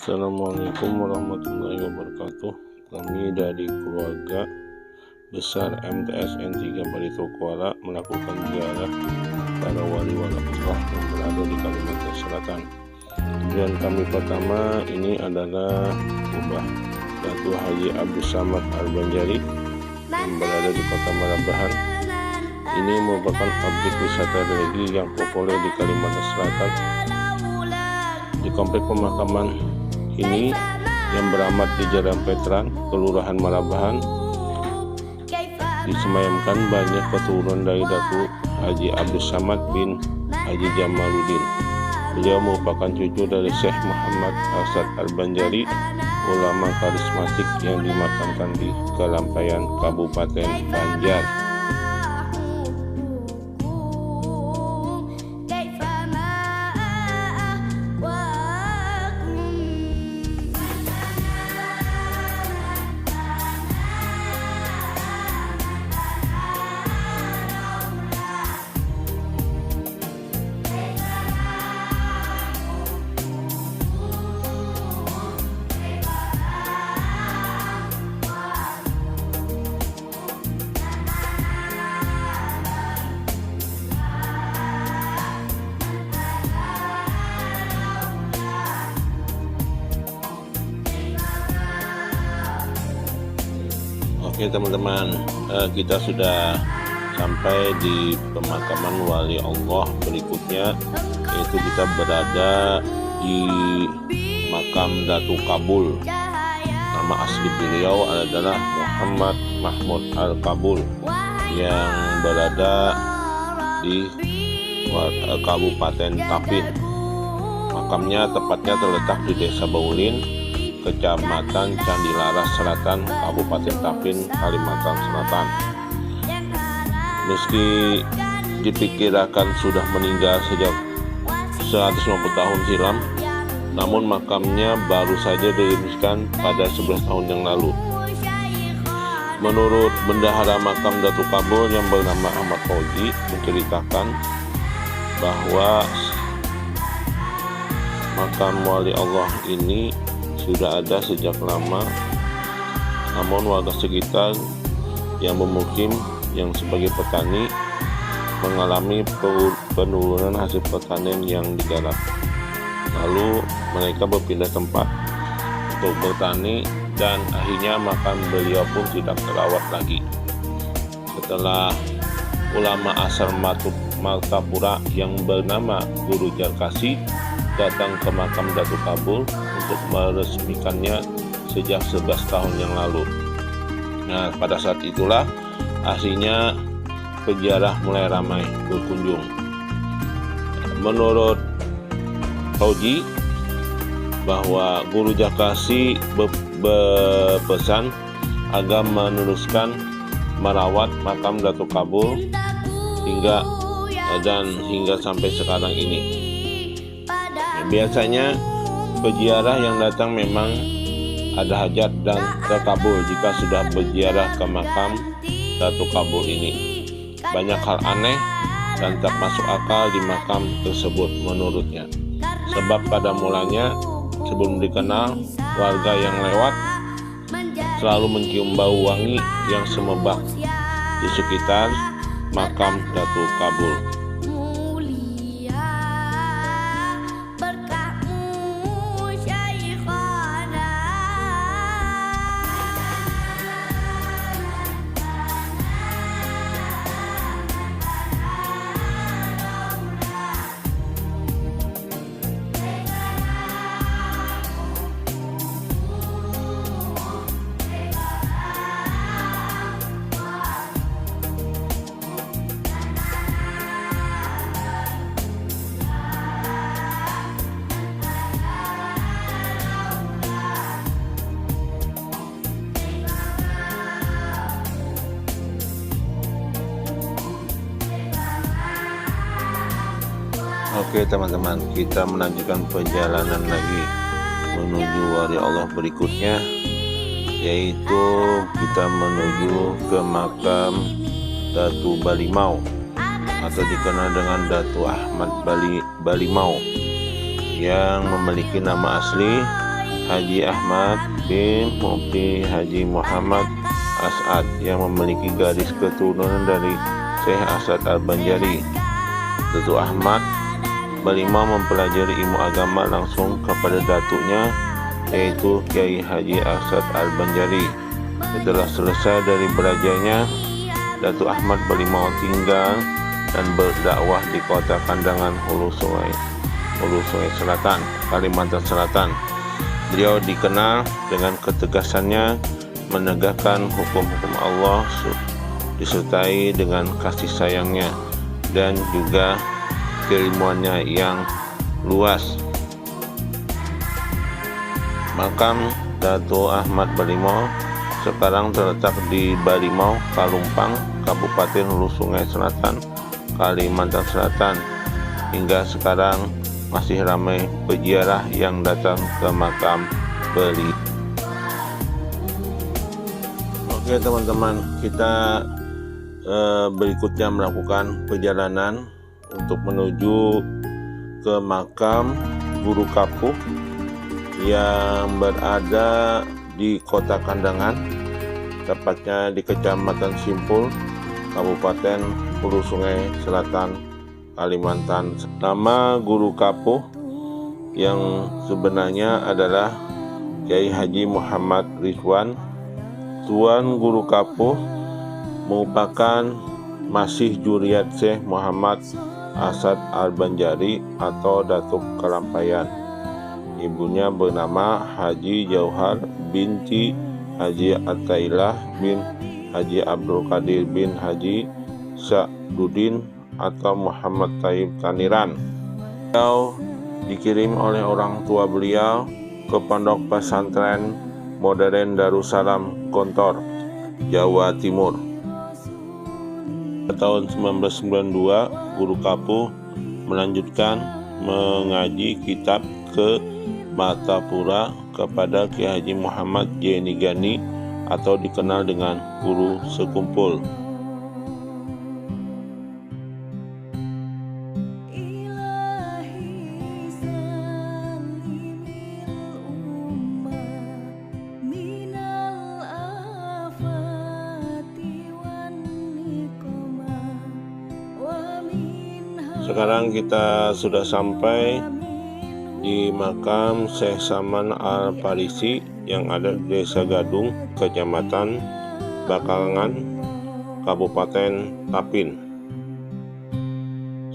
Assalamualaikum warahmatullahi wabarakatuh. Kami dari keluarga besar MTSN 3 Barito Kuala melakukan ziarah para wali-wali Allah yang berada di Kalimantan Selatan. Tujuan kami pertama ini adalah Kubah Datuk Haji Abdus Samad Al-Banjari yang berada di Kota Marabahan. Ini merupakan objek wisata religi yang populer di Kalimantan Selatan. Di komplek pemakaman ini yang beramat di Jalan Veteran, Kelurahan Marabahan, disemayamkan banyak keturunan dari Datuk Haji Abdus Samad bin Haji Jamaluddin. Beliau merupakan cucu dari Syekh Muhammad Asad Al-Banjari, ulama karismatik yang dimakamkan di Kalampayan, Kabupaten Banjar. Oke teman-teman, kita sudah sampai di pemakaman wali Allah berikutnya, yaitu kita berada di makam Datuk Kabul. Nama asli beliau adalah Muhammad Mahmud Al-Kabul yang berada di Kabupaten Tapin. Makamnya tepatnya terletak di Desa Baulin, Kecamatan Candilaras Selatan, Kabupaten Tapin, Kalimantan Selatan. Meski diperkirakan sudah meninggal sejak 150 tahun silam, namun makamnya baru saja diresmikan pada 11 tahun yang lalu. Menurut bendahara makam Datuk Kabul yang bernama Ahmad Fauzi menceritakan bahwa makam wali Allah ini sudah ada sejak lama, namun warga sekitar yang bermukim yang sebagai petani mengalami penurunan hasil pertanian yang digarap. Lalu mereka berpindah tempat untuk bertani dan akhirnya makam beliau pun tidak terawat lagi. Setelah ulama asal Martapura yang bernama Guru Jarkasi datang ke makam Datuk Kabul untuk meresmikannya sejak 11 tahun yang lalu. Nah, pada saat itulah aslinya peziarah mulai ramai berkunjung. Menurut Fauzi bahwa Guru Jarkasi berpesan agar meneruskan merawat makam Datuk Kabul hingga sampai sekarang ini. Biasanya peziarah yang datang memang ada hajat dan terkabul jika sudah berziarah ke makam Datuk Kabul ini. Banyak hal aneh dan tak masuk akal di makam tersebut menurutnya. Sebab pada mulanya sebelum dikenal, warga yang lewat selalu mencium bau wangi yang semerbak di sekitar makam Datuk Kabul. Oke teman-teman, kita melanjutkan perjalanan lagi menuju wali Allah berikutnya, yaitu kita menuju ke makam Datu Balimau atau dikenal dengan Datu Ahmad Balimau yang memiliki nama asli Haji Ahmad bin Mufti Haji Muhammad As'ad yang memiliki garis keturunan dari Syekh As'ad Al-Banjari. Datuk Ahmad Balimau mempelajari ilmu agama langsung kepada datuknya, yaitu Kiai Haji As'ad Al-Banjari. Setelah selesai dari belajarnya, Datuk Ahmad Balimau tinggal dan berdakwah di kota Kandangan Hulu Sungai Selatan, Kalimantan Selatan. Beliau dikenal dengan ketegasannya menegakkan hukum-hukum Allah disertai dengan kasih sayangnya dan juga keilmuannya yang luas. Makam Datuk Ahmad Balimau sekarang terletak di Balimau, Kalumpang, Kabupaten Hulu Sungai Selatan, Kalimantan Selatan. Hingga sekarang masih ramai peziarah yang datang ke makam beliau. Oke teman-teman, kita berikutnya melakukan perjalanan untuk menuju ke makam Guru Kapuh yang berada di Kota Kandangan, tepatnya di Kecamatan Simpul, Kabupaten Hulu Sungai Selatan, Kalimantan. Nama Guru Kapuh yang sebenarnya adalah Kiai Haji Muhammad Ridwan. Tuan Guru Kapuh merupakan masih juriat Syekh Muhammad As'ad Al-Banjari atau Datuk Kelampayan. Ibunya bernama Haji Jauhar binti Haji Atailah bin Haji Abdul Qadir bin Haji Sa'duddin atau Muhammad Taib Kaniran. Beliau dikirim oleh orang tua beliau ke Pondok Pesantren Modern Darussalam Gontor, Jawa Timur. Pada tahun 1992, Guru Kapuh melanjutkan mengaji kitab ke Martapura kepada Kiai Haji Muhammad Jeni Gani atau dikenal dengan Guru Sekumpul. Sekarang kita sudah sampai di makam Syekh Saman Al-Farisi yang ada di Desa Gadung, Kecamatan Bakangan, Kabupaten Tapin.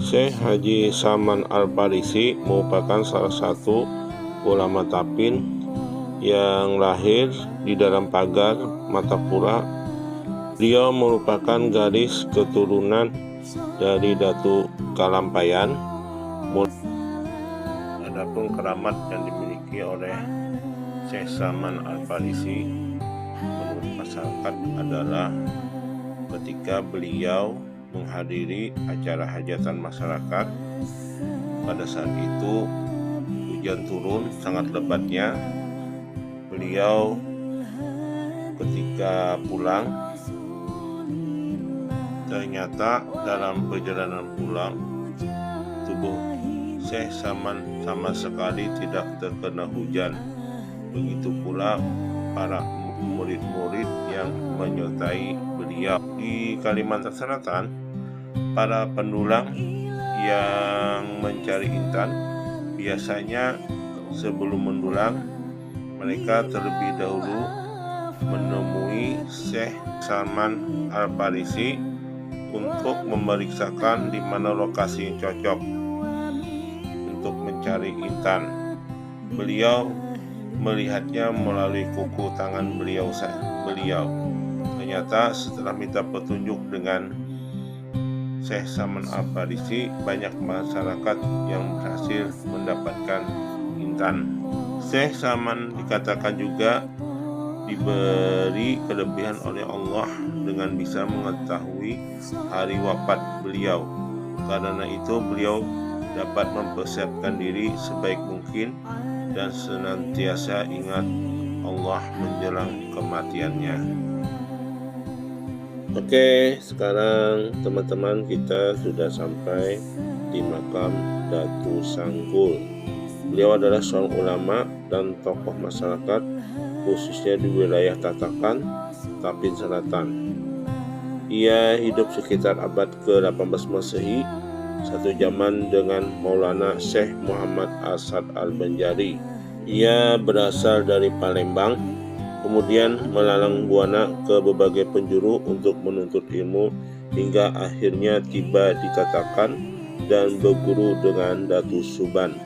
Syekh Haji Saman Al-Farisi merupakan salah satu ulama Tapin yang lahir di dalam pagar Martapura. Beliau merupakan garis keturunan dari Datuk Kelampayan. Adapun keramat yang dimiliki oleh Syekh Saman Al-Farisi menurut masyarakat adalah ketika beliau menghadiri acara hajatan masyarakat. Pada saat itu hujan turun sangat lebatnya. Beliau ketika pulang, ternyata dalam perjalanan pulang tubuh Syekh Saman sama sekali tidak terkena hujan. Begitu pula para murid-murid yang menyertai beliau. Di Kalimantan Selatan, para pendulang yang mencari intan biasanya sebelum mendulang mereka terlebih dahulu menemui Syekh Saman Al-Farisi untuk memeriksakan di mana lokasi yang cocok untuk mencari intan. Beliau melihatnya melalui kuku tangan beliau. Ternyata setelah minta petunjuk dengan Syekh Saman Al-Farisi, banyak masyarakat yang berhasil mendapatkan intan. Syekh Saman dikatakan juga diberi kelebihan oleh Allah dengan bisa mengetahui hari wafat beliau. Karena itu beliau dapat mempersiapkan diri sebaik mungkin dan senantiasa ingat Allah menjelang kematiannya. Oke, sekarang teman-teman kita sudah sampai di makam Datu Sanggul. Beliau adalah seorang ulama dan tokoh masyarakat, khususnya di wilayah Tatakan, Tapin Selatan. Ia hidup sekitar abad ke-18 Masehi, satu zaman dengan Maulana Syekh Muhammad Asad Al-Banjari. Ia berasal dari Palembang, kemudian melalang buana ke berbagai penjuru untuk menuntut ilmu hingga akhirnya tiba di Tatakan dan berguru dengan Datu Suban.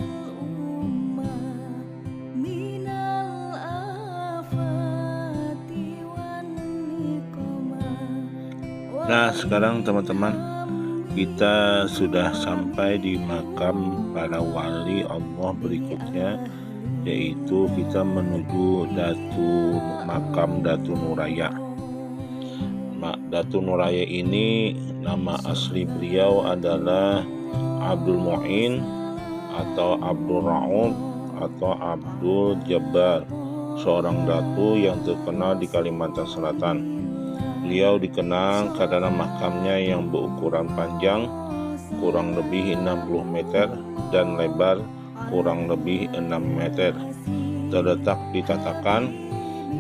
Nah, sekarang teman-teman, kita sudah sampai di makam para wali Allah berikutnya, yaitu kita menuju makam Datu Nuraya. Datu Nuraya ini nama asli beliau adalah Abdul Mu'in atau Abdul Ra'ub atau Abdul Jabbar, seorang datu yang terkenal di Kalimantan Selatan. Beliau dikenal karena makamnya yang berukuran panjang kurang lebih 60 meter dan lebar kurang lebih 6 meter. Terletak di Tatakan,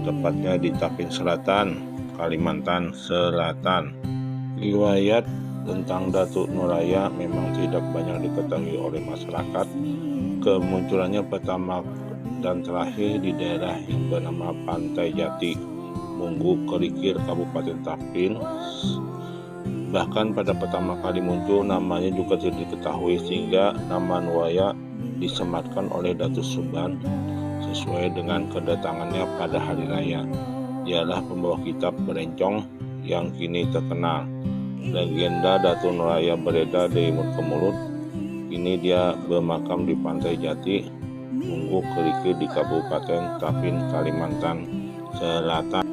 tepatnya di Tapin Selatan, Kalimantan Selatan. Riwayat tentang Datu Nuraya memang tidak banyak diketahui oleh masyarakat. Kemunculannya pertama dan terakhir di daerah yang bernama Pantai Jati, Munggu Kerikil, Kabupaten Tapin. Bahkan pada pertama kali muncul namanya juga tidak diketahui, sehingga nama Nuraya disematkan oleh Datu Suban sesuai dengan kedatangannya pada hari raya. Dialah pembawa kitab Berencong yang kini terkenal. Legenda Datu Nuraya beredar dari mulut ke mulut. Ini dia bermakam di Pantai Jati, Munggu Kerikil di Kabupaten Tapin, Kalimantan Selatan.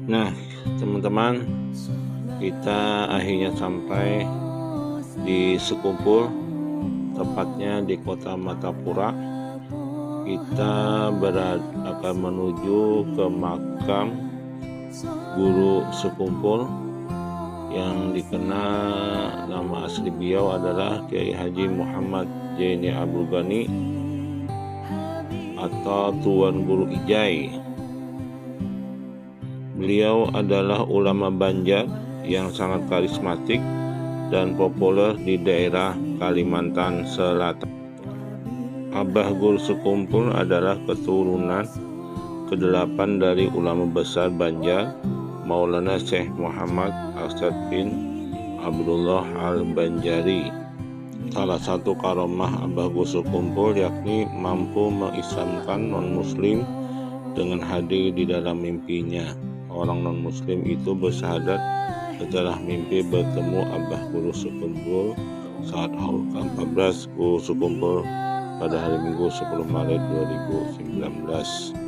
Nah, teman-teman, kita akhirnya sampai di Sekumpul, tepatnya di Kota Matapura. Kita akan menuju ke makam Guru Sekumpul yang dikenal nama asli beliau adalah Kiai Haji Muhammad Jaini Abdul Ghani atau Tuan Guru Ijai. Beliau adalah ulama Banjar yang sangat karismatik dan populer di daerah Kalimantan Selatan. Abah Guru Sekumpul adalah keturunan ke-8 dari ulama besar Banjar, Maulana Syekh Muhammad Asad bin Abdullah Al-Banjari. Salah satu karomah Abah Guru Sekumpul yakni mampu mengislamkan non-muslim dengan hadir di dalam mimpinya. Orang non-muslim itu bersyahadat setelah mimpi bertemu Abah Guru Sekumpul saat haul ke-14 Guru Sekumpul pada hari Minggu 10 Maret 2019.